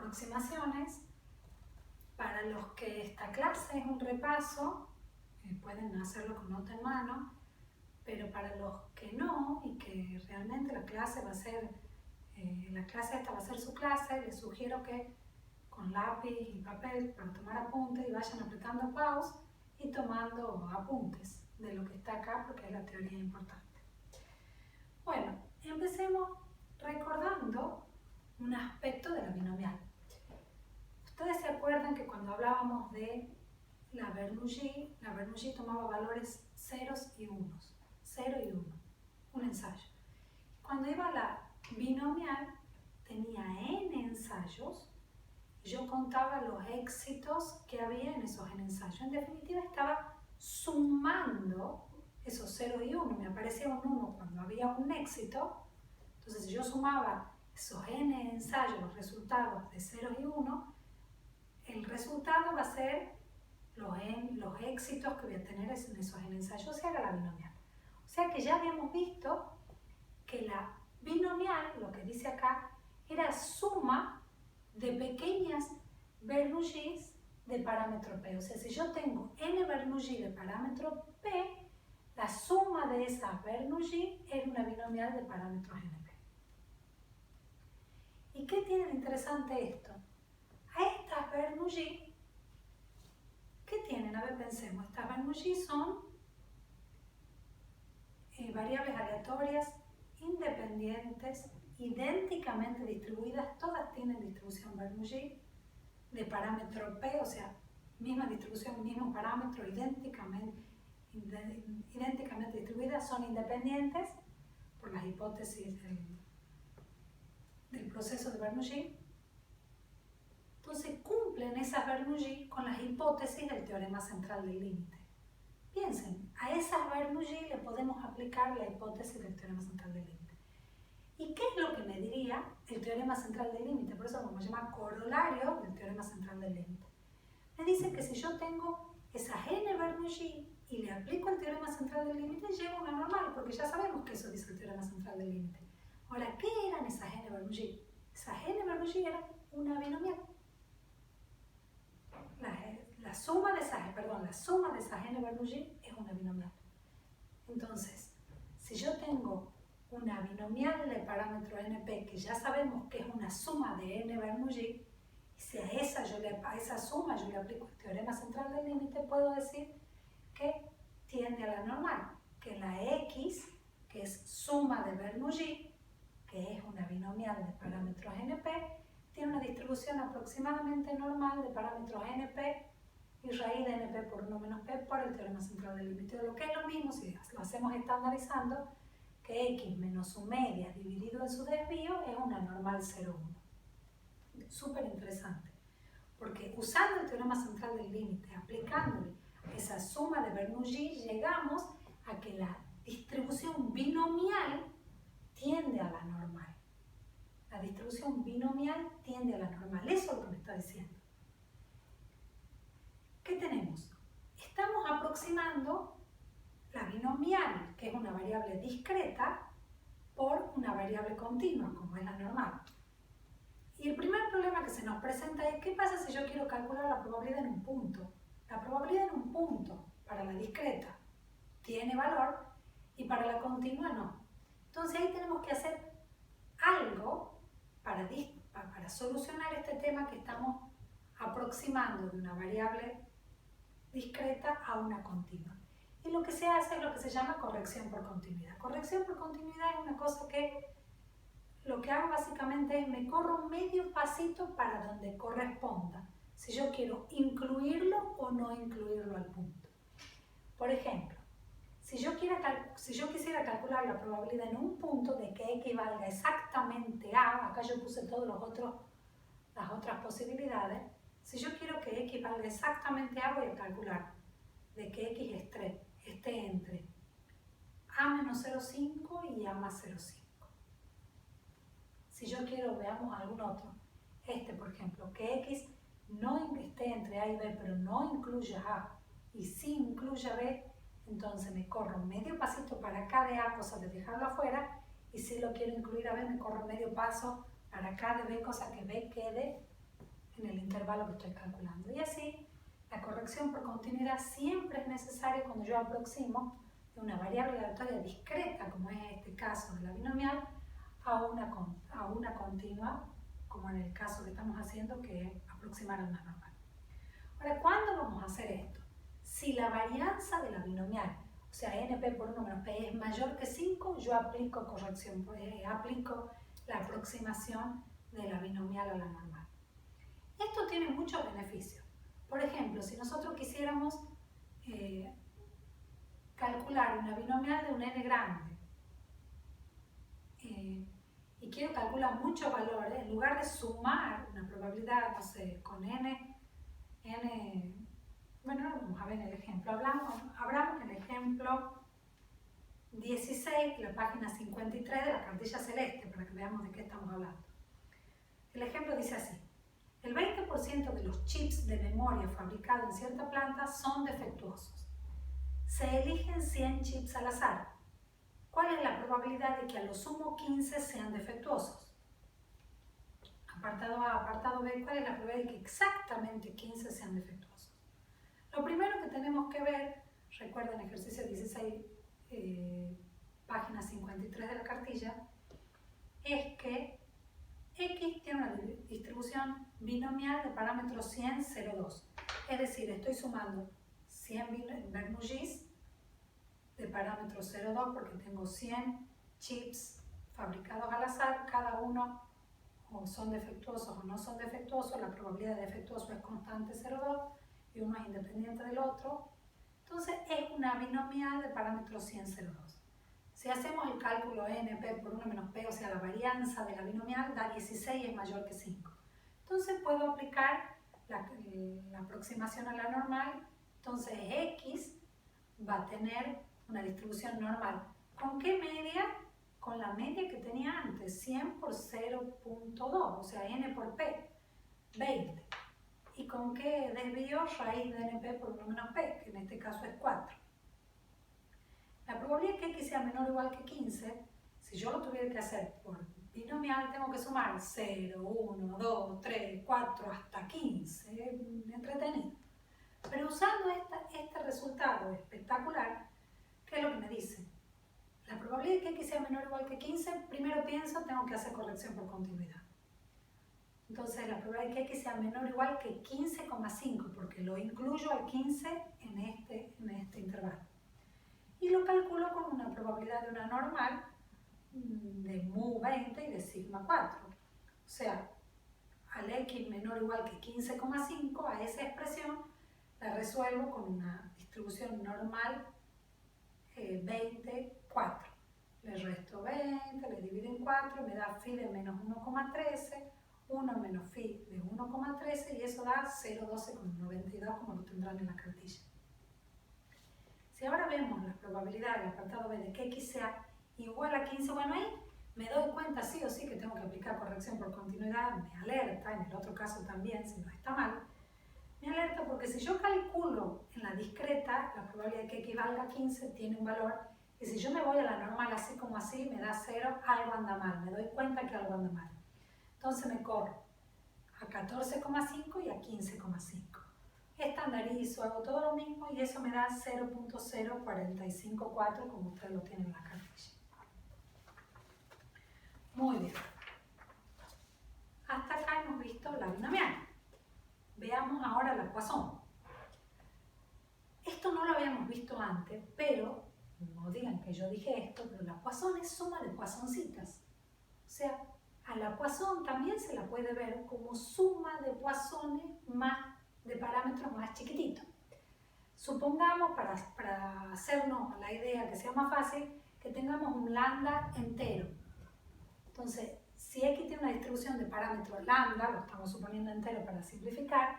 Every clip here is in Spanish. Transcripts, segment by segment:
aproximaciones. Para los que esta clase es un repaso, pueden hacerlo con nota en mano, pero para los que no y que realmente la clase esta va a ser su clase, les sugiero que con lápiz y papel para tomar apuntes y vayan apretando pause y tomando apuntes de lo que está acá porque es la teoría importante. Bueno, empecemos recordando un aspecto de la binomial. Ustedes se acuerdan que cuando hablábamos de la Bernoulli tomaba valores ceros y unos, 0 y 1, un ensayo. Cuando iba a la binomial tenía n ensayos, yo contaba los éxitos que había en esos n ensayos. En definitiva estaba sumando esos 0 y 1, me aparecía un 1 cuando había un éxito, entonces yo sumaba esos n ensayos, los resultados de 0 y 1, el resultado va a ser los éxitos que voy a tener en esos n ensayos, o sea, la binomial. O sea que ya habíamos visto que la binomial, lo que dice acá, era suma de pequeñas Bernoullis de parámetro P. O sea, si yo tengo n Bernoulli de parámetro P, la suma de esas Bernoulli es una binomial de parámetros NP. ¿Y qué tiene de interesante esto? A estas Bernoulli, ¿qué tienen? A ver, pensemos. Estas Bernoulli son variables aleatorias, independientes, idénticamente distribuidas, todas tienen distribución Bernoulli de parámetro P, o sea, misma distribución, mismo parámetro, idénticamente distribuidas, son independientes por las hipótesis del proceso de Bernoulli. Entonces cumplen esas Bernoulli con las hipótesis del teorema central del límite. Piensen, a esas Bernoulli le podemos aplicar la hipótesis del teorema central del límite. ¿Y qué es lo que me diría el teorema central del límite? Por eso lo vamos a llamar corolario del teorema central del límite. Me dice que si yo tengo esas n Bernoulli y le aplico el teorema central del límite, llego a una normal, porque ya sabemos que eso dice el teorema central del límite. Ahora, ¿qué eran esas n Bernoulli? Esas n Bernoulli eran una binomial. La suma de esas n Bernoulli es una binomial. Entonces, si yo tengo una binomial de parámetro NP que ya sabemos que es una suma de n Bernoulli, y si a esa suma yo le aplico el teorema central del límite, puedo decir que tiende a la normal, que la X, que es suma de Bernoulli, que es una binomial de parámetros NP, tiene una distribución aproximadamente normal de parámetros NP y raíz de NP por 1 menos P por el teorema central del límite. Lo que es lo mismo, si lo hacemos estandarizando, que X menos su media dividido en su desvío es una normal 0,1. Súper interesante, porque usando el teorema central del límite, aplicándole esa suma de Bernoulli, llegamos a que la distribución binomial tiende a la normal. La distribución binomial tiende a la normal. Eso es lo que me está diciendo. ¿Qué tenemos? Estamos aproximando la binomial, que es una variable discreta, por una variable continua, como es la normal. Y el primer problema que se nos presenta es, ¿qué pasa si yo quiero calcular la probabilidad en un punto? La probabilidad en un punto para la discreta tiene valor y para la continua no. Entonces ahí tenemos que hacer algo para solucionar este tema que estamos aproximando de una variable discreta a una continua. Y lo que se hace es lo que se llama corrección por continuidad. Corrección por continuidad es una cosa que lo que hago básicamente es me corro medio pasito para donde corresponda, si yo quiero incluirlo o no incluirlo al punto. Por ejemplo, si yo quisiera calcular la probabilidad en un punto de que X valga exactamente A, acá yo puse todas las otras posibilidades, si yo quiero que X valga exactamente A, voy a calcular de que X esté entre A menos 0,5 y A más 0,5. Si yo quiero, veamos algún otro, por ejemplo, que X no esté entre A y B, pero no incluya A, y sí incluya B, entonces me corro medio pasito para acá de A, cosa de dejarlo afuera, y si lo quiero incluir a B, me corro medio paso para acá de B, cosa que B quede en el intervalo que estoy calculando. Y así, la corrección por continuidad siempre es necesaria cuando yo aproximo de una variable aleatoria discreta, como es este caso de la binomial, a una continua, como en el caso que estamos haciendo, que es aproximar a una normal. Ahora, ¿cuándo vamos a hacer esto? Si la varianza de la binomial, o sea, np por 1 menos p, es mayor que 5, yo aplico corrección, aplico la aproximación de la binomial a la normal. Esto tiene muchos beneficios. Por ejemplo, si nosotros quisiéramos calcular una binomial de un n grande y quiero calcular muchos valores, en lugar de sumar una probabilidad, no sé, con n, bueno, vamos a ver el ejemplo. Hablamos del ejemplo 16, la página 53 de la cartilla celeste, para que veamos de qué estamos hablando. El ejemplo dice así: el 20% de los chips de memoria fabricados en cierta planta son defectuosos. Se eligen 100 chips al azar. ¿Cuál es la probabilidad de que a lo sumo 15 sean defectuosos? Apartado A, apartado B, ¿cuál es la probabilidad de que exactamente 15 sean defectuosos? Lo primero que tenemos que ver, recuerden ejercicio 16, página 53 de la cartilla, es que X tiene una distribución binomial de parámetros 100, 0, 2. Es decir, estoy sumando 100 Bernoullis de parámetro 0,2 porque tengo 100 chips fabricados al azar, cada uno o son defectuosos o no son defectuosos, la probabilidad de defectuoso es constante 0,2 y uno es independiente del otro. Entonces es una binomial de parámetro 100, 0,2. Si hacemos el cálculo np por 1 menos p, o sea, la varianza de la binomial, da 16 es mayor que 5. Entonces puedo aplicar la aproximación a la normal. Entonces x va a tener una distribución normal. ¿Con qué media? Con la media que tenía antes, 100 por 0.2, o sea, n por p, 20. ¿Y con qué desvío? Raíz de np por 1 menos p, que en este caso es 4. La probabilidad de que x sea menor o igual que 15, si yo lo tuviera que hacer por binomial, tengo que sumar 0, 1, 2, 3, 4, hasta 15. Entretenido. Pero usando este resultado espectacular, ¿qué es lo que me dice? La probabilidad de que x sea menor o igual que 15, primero pienso, tengo que hacer corrección por continuidad. Entonces, la probabilidad de que x sea menor o igual que 15,5, porque lo incluyo al 15 en este intervalo. Y lo calculo con una probabilidad de una normal de mu 20 y de sigma 4. O sea, al x menor o igual que 15,5, a esa expresión la resuelvo con una distribución normal 20, 4. Le resto 20, le divido en 4, me da phi de menos 1,13, 1 menos phi de 1,13 y eso da 0,12,92 como lo tendrán en la cartilla. Si ahora vemos la probabilidad del apartado B de que x sea igual a 15, bueno, ahí me doy cuenta sí o sí que tengo que aplicar corrección por continuidad, me alerta, en el otro caso también, si no está mal, me alerta porque si yo calculo en la discreta, la probabilidad de que x valga 15 tiene un valor, y si yo me voy a la normal así como así, me da 0, algo anda mal, me doy cuenta que algo anda mal. Entonces me corro a 14,5 y a 15,5. Estandarizo, hago todo lo mismo y eso me da 0.0454 como ustedes lo tienen en la cartilla. Muy bien. Hasta acá hemos visto la binomial. Veamos ahora la Poisson. Esto no lo habíamos visto antes, pero, no digan que yo dije esto, pero la Poisson es suma de Poissoncitas. O sea, a la Poisson también se la puede ver como suma de Poissones más de parámetros más chiquititos. Supongamos, para hacernos la idea que sea más fácil, que tengamos un lambda entero. Entonces, si x tiene una distribución de parámetros lambda, lo estamos suponiendo entero para simplificar,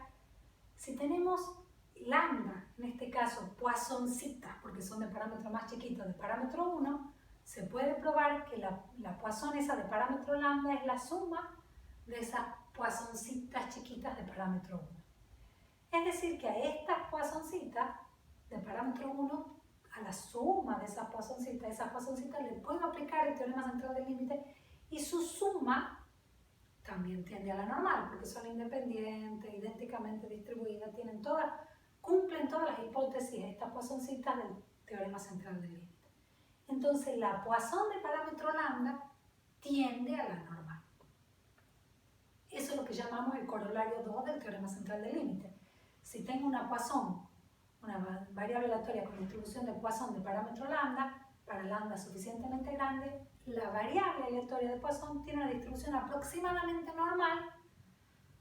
si tenemos lambda, en este caso Poissoncitas, porque son de parámetros más chiquitos, de parámetro 1, se puede probar que la Poisson esa de parámetro lambda es la suma de esas Poissoncitas chiquitas de parámetro 1. Es decir, que a estas Poissoncitas de parámetro 1, a la suma de esas Poissoncitas le puedo aplicar el teorema central del límite y su suma también tiende a la normal, porque son independientes, idénticamente distribuidas, cumplen todas las hipótesis, estas poissoncitas del teorema central del límite. Entonces, la Poisson de parámetro lambda tiende a la normal. Eso es lo que llamamos el corolario 2 del teorema central del límite. Si tengo una Poisson, una variable aleatoria con distribución de Poisson de parámetro lambda, para lambda suficientemente grande, la variable aleatoria de Poisson tiene una distribución aproximadamente normal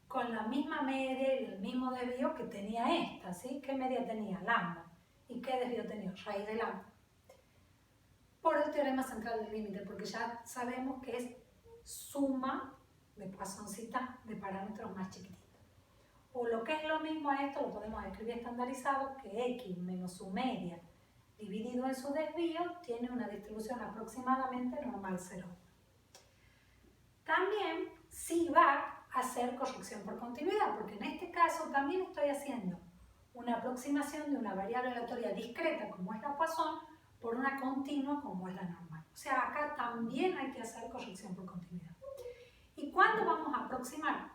con la misma media y el mismo desvío que tenía esta, ¿sí? ¿Qué media tenía? Lambda. ¿Y qué desvío tenía? Raíz de lambda. Por el teorema central del límite, porque ya sabemos que es suma de Poissoncitas de parámetros más chiquititos. O lo que es lo mismo a esto, lo podemos escribir estandarizado, que x menos su media dividido en su desvío tiene una distribución aproximadamente normal 0. También sí va a hacer corrección por continuidad, porque en este caso también estoy haciendo una aproximación de una variable aleatoria discreta, como es la Poisson, por una continua, como es la normal. O sea, acá también hay que hacer corrección por continuidad. ¿Y cuándo vamos a aproximar?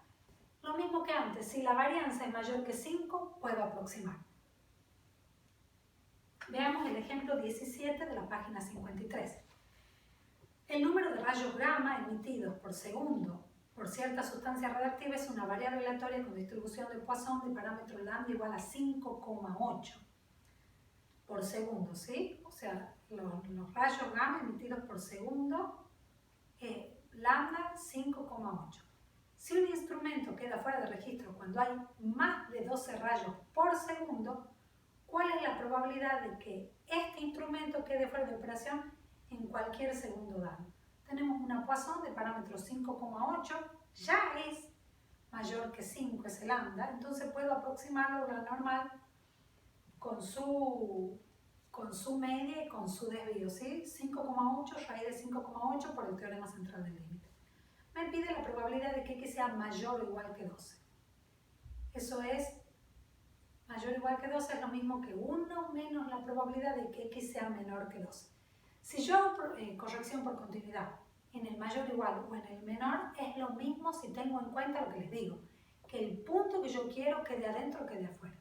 Lo mismo que antes, si la varianza es mayor que 5, puedo aproximar. Veamos el ejemplo 17 de la página 53. El número de rayos gamma emitidos por segundo por cierta sustancia radiactiva es una variable aleatoria con distribución de Poisson de parámetro lambda igual a 5,8 por segundo, ¿sí? O sea, los rayos gamma emitidos por segundo, lambda 5,8. Si un instrumento queda fuera de registro cuando hay más de 12 rayos por segundo, ¿cuál es la probabilidad de que este instrumento quede fuera de operación en cualquier segundo dado? Tenemos una Poisson de parámetro 5,8, ya es mayor que 5, es el lambda, entonces puedo aproximarlo a la normal con su media y con su desvío, ¿sí? 5,8, raíz de 5,8 por el teorema central del límite. Me pide la probabilidad de que x sea mayor o igual que 12. Eso es, mayor o igual que 12 es lo mismo que 1 menos la probabilidad de que x sea menor que 12. Si yo hago corrección por continuidad en el mayor igual o en el menor, es lo mismo si tengo en cuenta lo que les digo, que el punto que yo quiero quede adentro o quede afuera.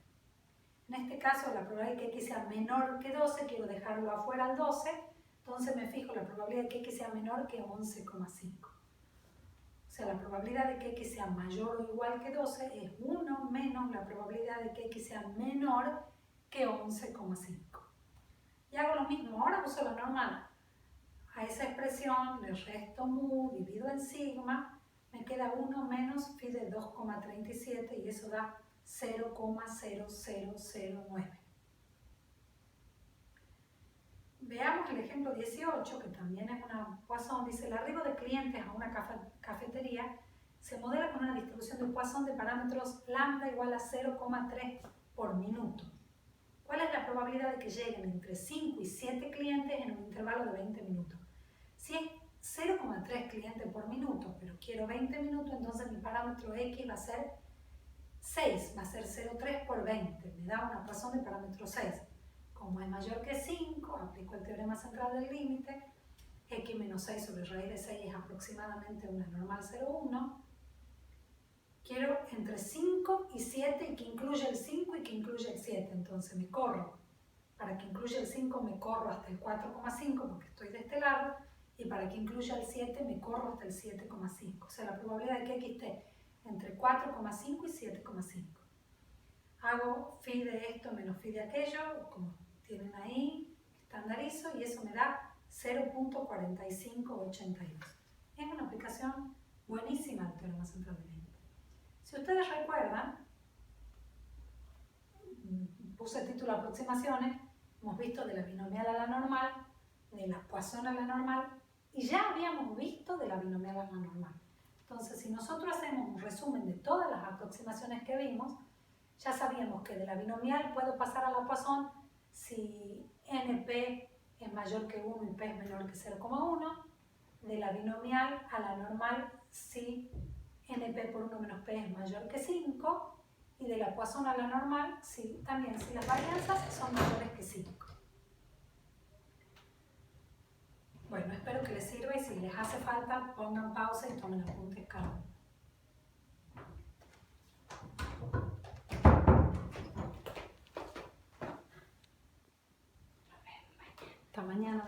En este caso, la probabilidad de que x sea menor que 12, quiero dejarlo afuera al 12, entonces me fijo la probabilidad de que x sea menor que 11,5. O sea, la probabilidad de que x sea mayor o igual que 12 es 1 menos la probabilidad de que x sea menor que 11,5. Y hago lo mismo, ahora uso la normal. A esa expresión le resto mu, divido en sigma, me queda 1 menos phi de 2,37 y eso da 0,0009. Veamos el ejemplo 18, que también es una Poisson. Dice, el arribo de clientes a una cafetería se modela con una distribución de Poisson de parámetros lambda igual a 0,3 por minuto. ¿Cuál es la probabilidad de que lleguen entre 5 y 7 clientes en un intervalo de 20 minutos? Si es 0,3 clientes por minuto, pero quiero 20 minutos, entonces mi parámetro X va a ser 6, va a ser 0,3 por 20. Me da una Poisson de parámetro 6. Como es mayor que 5, aplico el teorema central del límite. X menos 6 sobre raíz de 6 es aproximadamente una normal 0,1. Quiero entre 5 y 7 y que incluya el 5 y que incluya el 7. Entonces me corro. Para que incluya el 5 me corro hasta el 4,5 porque estoy de este lado. Y para que incluya el 7 me corro hasta el 7,5. O sea, la probabilidad de que X esté entre 4,5 y 7,5. Hago phi de esto menos phi de aquello, como tienen ahí, estandarizo y eso me da 0,4582. Es una aplicación buenísima del teorema central del límite. Si ustedes recuerdan, puse el título aproximaciones, hemos visto de la binomial a la normal, de la Poisson a la normal y ya habíamos visto de la binomial a la normal. Entonces, si nosotros hacemos un resumen de todas las aproximaciones que vimos, ya sabíamos que de la binomial puedo pasar a la Poisson si NP es mayor que 1 y P es menor que 0,1. De la binomial a la normal si NP por 1 menos P es mayor que 5. Y de la Poisson a la normal también si las varianzas son mayores que 5. Bueno, espero que les sirva y si les hace falta pongan pausa y tomen apuntes cada uno. Hasta mañana.